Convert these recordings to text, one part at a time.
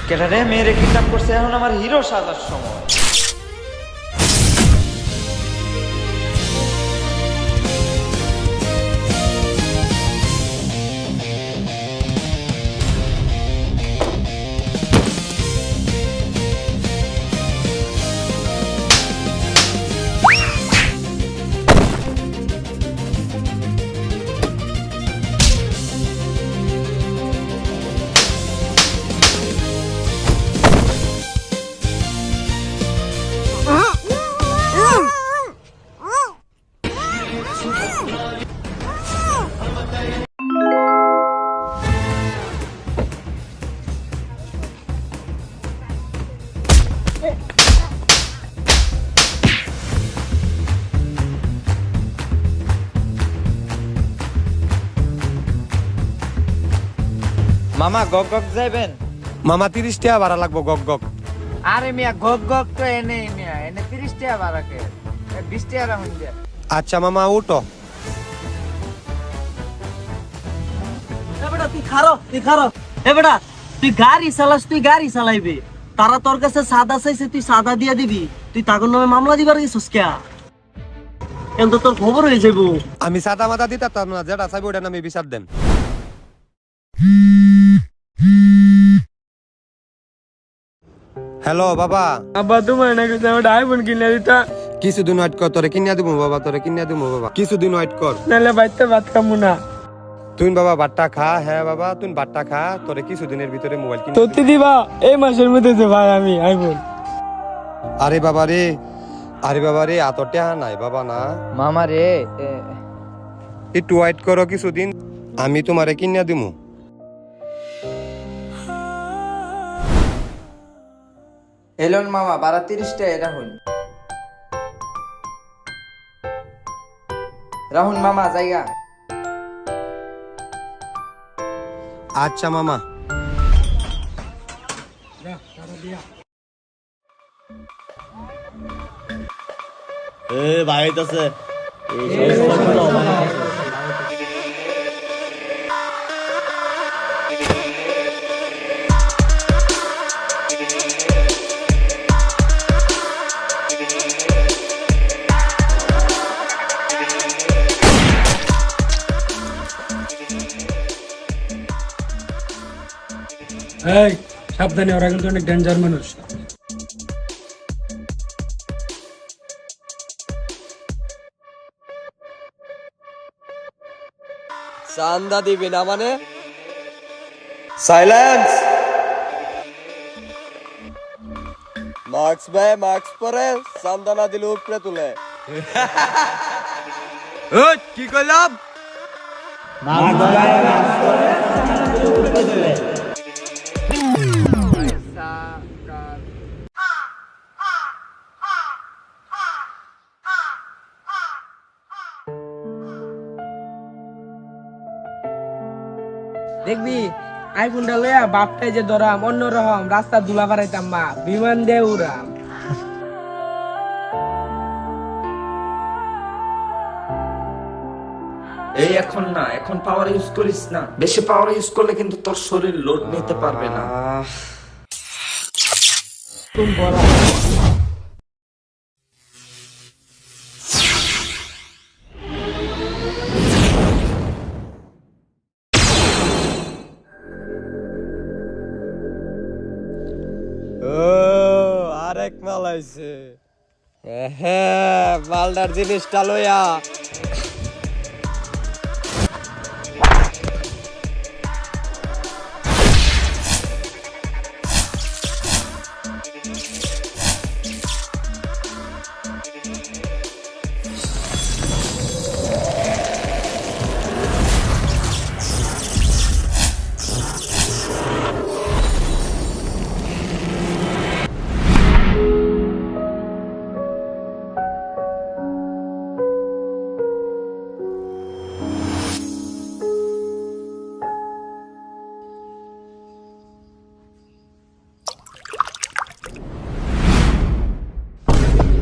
কেটারে মেয়েরে কিডন্যাপ করছে, এখন আমার হিরো সাজার সময়। মামা গক গক যাইবেন? মামা 30 টাকা ভাড়া লাগবো গক গক। আরে মিয়া গক গক তো এনে মিয়া এনে 30 টাকা বাড়াকে 20 টাকা রাখুন দিয়া। আচ্ছা মামা উঠো। এ বেটা তুই খারো এ বেটা তুই গাড়ি চালাস, তুই গাড়ি চালাইবি, তারা তোর কাছে সাদা চাইছে তুই সাদা দিয়া দিবি, তুই তাগর নামে মামলা দিবার গেছিস কে? কিন্তু তোর খবর হয়ে যাবো। আমি সাদা মাথা দিতাম না, যেটা চাইবো ওটা নামে বিচার দেন। হ্যালো বাবা। আব্বা তোমার নাকি একটা আইফোন কিনে দিতা? কিছুদিন ওয়েট কর, তোরে কিনিয়া দিব বাবা, তোরে কিনিয়া দিব বাবা, কিছুদিন ওয়েট কর। নাহলে বাইতে ভাত খামু না। তুই বাবা বাট্টা খা। হ্যাঁ বাবা তুই বাট্টা খা, তোরে কিছুদিনের ভিতরে মোবাইল কিনে সত্যি দিবা এই মাসের মধ্যে যে ভাই আমি আইফোন? আরে বাবা রে, আরে বাবা রে, এতটা নাই বাবা না। মামা রে, একটু ওয়েট করো কিছুদিন, আমি তোমারে কিনিয়া দিমু। এলন মামা 12-30 টাকা রাহুল। রাহুল মামা জায়গা। আচ্ছা মামা। ভাই আছে এই সাবধানে, ওরা কিন্তু অনেক ডেঞ্জার মানুষ। চান্দা দিবি না মানে? সাইলেন্স। মাস্ক ভাই মাস্ক পরে, চান্দা না দিলে উপরে তুলে। কি করলাম? দেখবি আইফোনটা লইয়া বাপটাই যে ধরাম অন্যরকম রাস্তা দুলা বাড়াইতাম মা, বিমান দিয়ে উড়াম। এই এখন না, এখন পাওয়ার ইউজ করিস না, বেশি পাওয়ার ইউজ করলে কিন্তু তোর শরীর লোড নিতে পারবে না। তুমি বলা আরেক মাল আইছে। হ্যাঁ মালদার জিনিসটা লইয়া।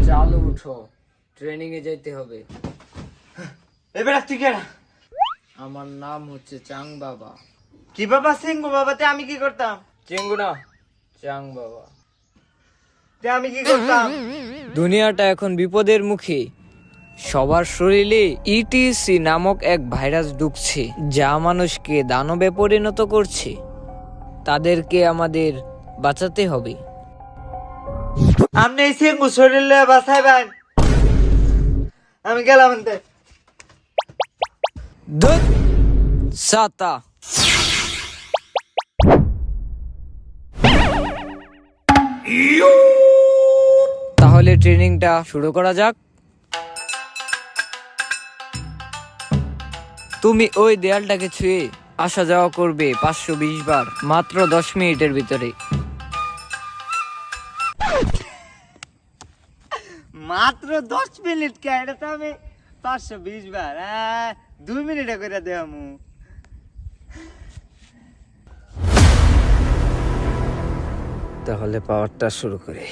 চালু উঠো, ট্রেনিং এ যেতে হবে। এবার তুই কে? আমার নাম হচ্ছে চাং বাবা। কি বাবা সিংহ বাবাতে আমি কি করতাম? চেঙ্গু না, চাং বাবা। আমি কি করতাম? দুনিয়াটা এখন বিপদের মুখে। সবার শরীরে ইটিসি নামক এক ভাইরাস ঢুকছে, যা মানুষকে দানবে পরিণত করছে। তাদেরকে আমাদের বাঁচাতে হবে। আপনি এই সিঙ্গু শরীরে বাঁচাইবেন, আমি গেলাম এনতে। ধুৎ, সাতা। তাহলে ট্রেনিংটা শুরু করা যাক। তুমি ওই দেয়ালটাকে ছুঁয়ে আসা যাওয়া করবে 520 বার, মাত্র 10 মিনিটের ভিতরে। মাত্র 10 মিনিট কে? এটা তো আমি 520 বার 2 মিনিটে করে দেবো। তাহলে পাওয়ারটা শুরু করে।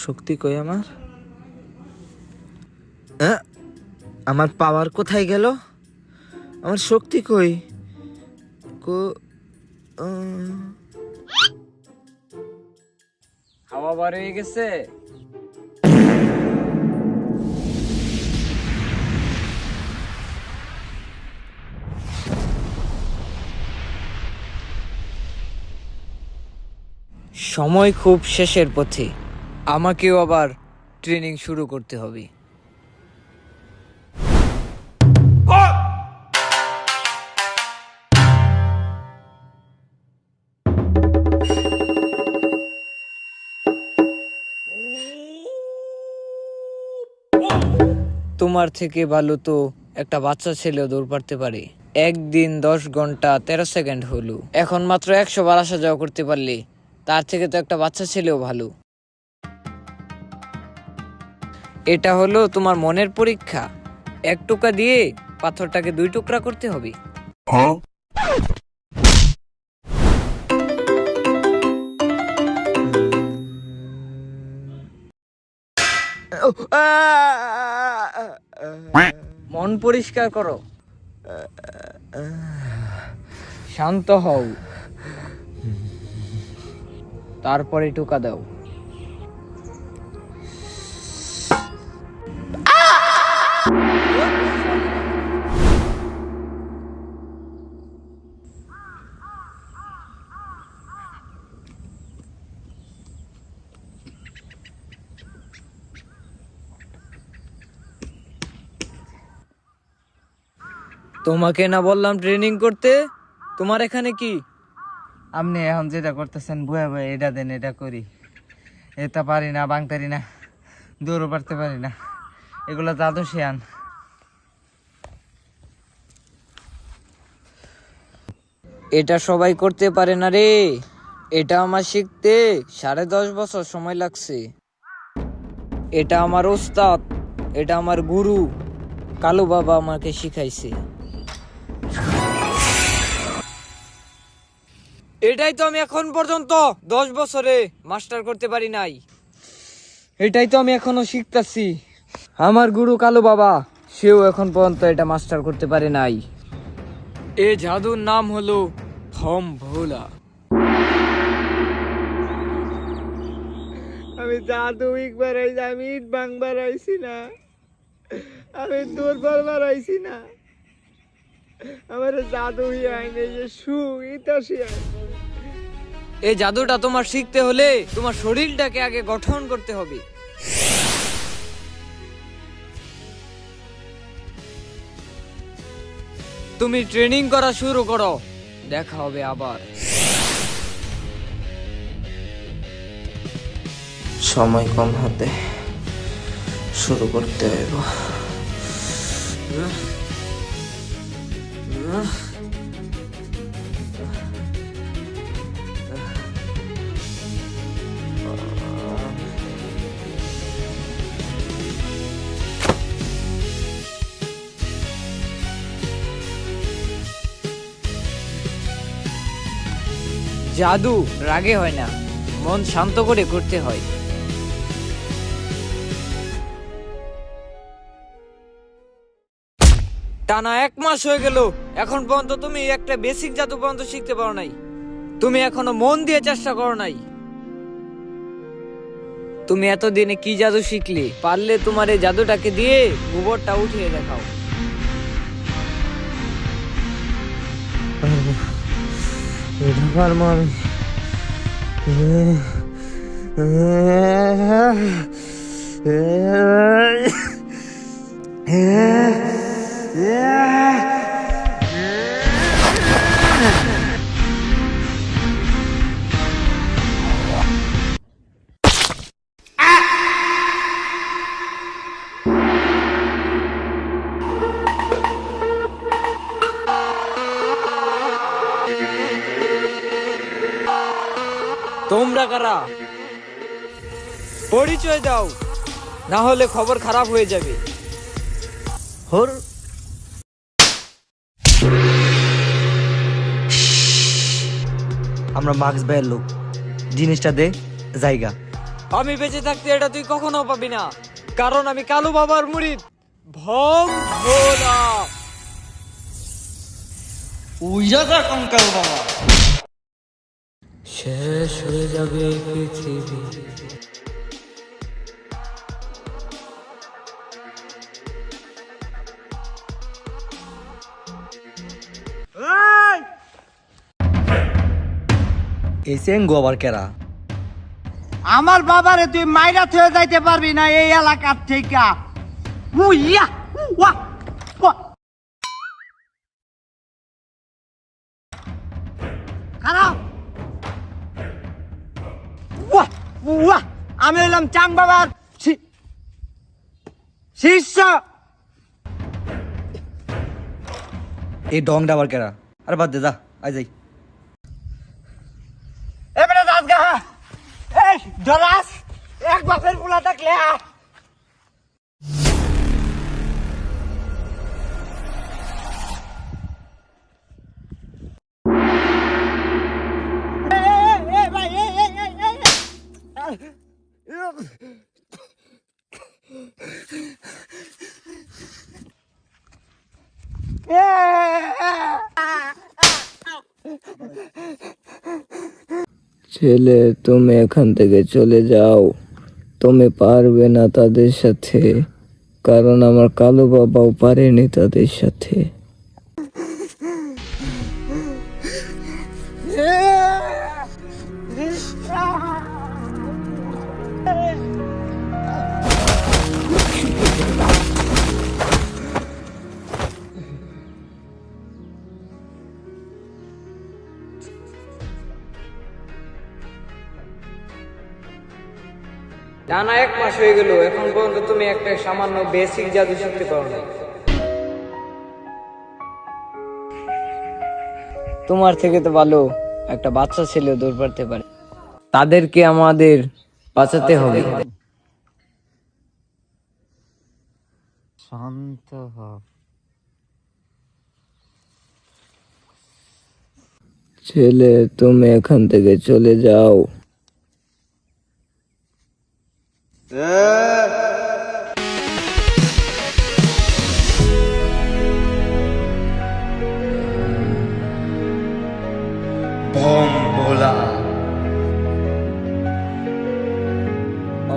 শক্তি কই আমার? আমার পাওয়ার কোথায় গেল? আমার শক্তি কই? হাওয়া বার হয়ে গেছে। সময় খুব শেষের পথে, আমাকেও আবার ট্রেনিং শুরু করতে হবে। তোমার থেকে ভালো তো একটা বাচ্চা ছেলেও দৌড় পারতে পারে। একদিন 10 ঘন্টা 13 সেকেন্ড হলো। এখন মাত্র 100 বার আসা যাওয়া করতে পারলে তার থেকে তো একটা বাচ্চা ছেলেও ভালো। এটা হলো তোমার মনের পরীক্ষা। 1 টোকা দিয়ে পাথরটাকে 2 টুকরা করতে হবে। মন পরিষ্কার করো, শান্ত হও, তারপরে টোকা দাও। তোমাকে না বললাম ট্রেনিং করতে? তোমার এখানে কি? আপনি এখন যেটা করতেছেন বয়ে বয়ে এটা দেন, এটা করি। এটা পারি না, বাংতারি না, দৌড়ও পারতে পারি না। এগুলো জাদু শিয়ান। এটা সবাই করতে পারে না রে। এটা আমার শিখতে 10.5 বছর সময় লাগছে। এটা আমার ওস্তাদ, এটা আমার গুরু কালু বাবা আমাকে শিখাইছে। এটাই তো আমি এখন পর্যন্ত 10 বছরে মাস্টার করতে পারি নাই। এটাই তো আমি এখনো শিখতাছি। আমার গুরু কালু বাবা, সেও এখন পর্যন্ত এটা মাস্টার করতে পারে নাই। এই জাদুর নাম হলো থম ভোলা। আমি জাদু একবার আইছি, আমি ইট ভাঙবার আইছি না, আমি দুর্বল বাড়াইছি না। আমার জাদু আইনে যে সু ইতা শিয়ান। এই জাদুটা তোমার শিখতে হলে তোমার শরীরটাকে আগে গঠন করতে হবে। তুমি ট্রেনিং করা শুরু করো, দেখা হবে আবার। সময় কম হাতে, শুরু করতে হইব। জাদু রাগে হয় না, মন শান্ত করে করতে হয়। টানা 1 মাস হয়ে গেল, এখন পর্যন্ত তুমি একটা বেসিক জাদু পর্যন্ত শিখতে পারো নাই। তুমি এখনো মন দিয়ে চেষ্টা করো নাই। তুমি এতদিনে কি জাদু শিখলে? পারলে তোমার এই জাদুটাকে দিয়ে গোবরটা উঠিয়ে দেখাও। তোমরা কারা? পরিচয় দাও, না হলে খবর খারাপ হয়ে যাবে। হর আমরা মার্কস ভাইয়ের লোক, জিনিসটা দে জায়গা। আমি বেঁচে থাকতে এটা তুই কখনো পাবি না, কারণ আমি কালু বাবার মুরিদ ভং ভোলা। ওই জায়গা কঙ্কাল বাবা। শেষ হয়ে যাবে পৃথিবী। এই সেঙ্গু আবার কেরা? আমার বাবারে তুই মাইরা থয়ে যাইতে পারবি না এই এলাকার থেকে। উইয়া ওয়া ওয়া খারাপ ওয়া ওয়া আমি হলাম চাং বাবার শিষ্য। এই ডংটা আবার কেরা? আরে বাদ দে, যা আই যাই। এবারে দাস গা এই ডরাস এক বাপের পোলা থাকলে ছেলে, তুমি এখান থেকে চলে যাও। তুমি পারবে না তাদের সাথে, কারণ আমার কালু বাবাও পারেনি তাদের সাথে। টানা 1 মাস হয়ে গেল, এখন পর্যন্ত তুমি একটা সামান্য বেসিক জাদু শিখতে পারো না। তোমার থেকে তো ভালো একটা বাচ্চা ছেলে দৌড় পারতে পারে। তাদেরকে আমাদের বাঁচাতে হবে। শান্ত হও। ছেলে, তুমি এখান থেকে চলে যাও। ভং ভোলা।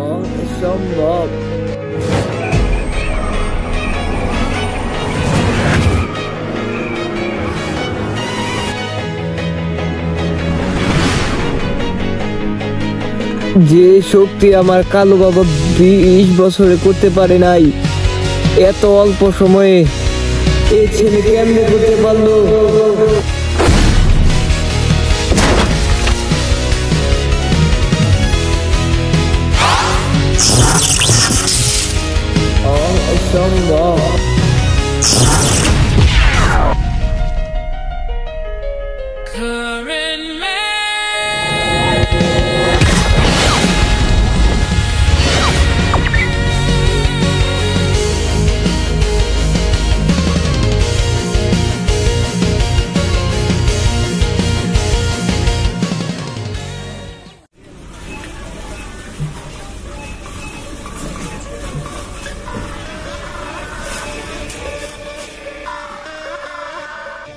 অসম্ভব। যে শক্তি আমার কালু বাবা 20 বছরে করতে পারে নাই, এত অল্প সময়ে এই ছেলে কেমনে করতে পারলো? অসম্ভব।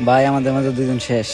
ভাই আমাদের মাঝে দুজন শেষ।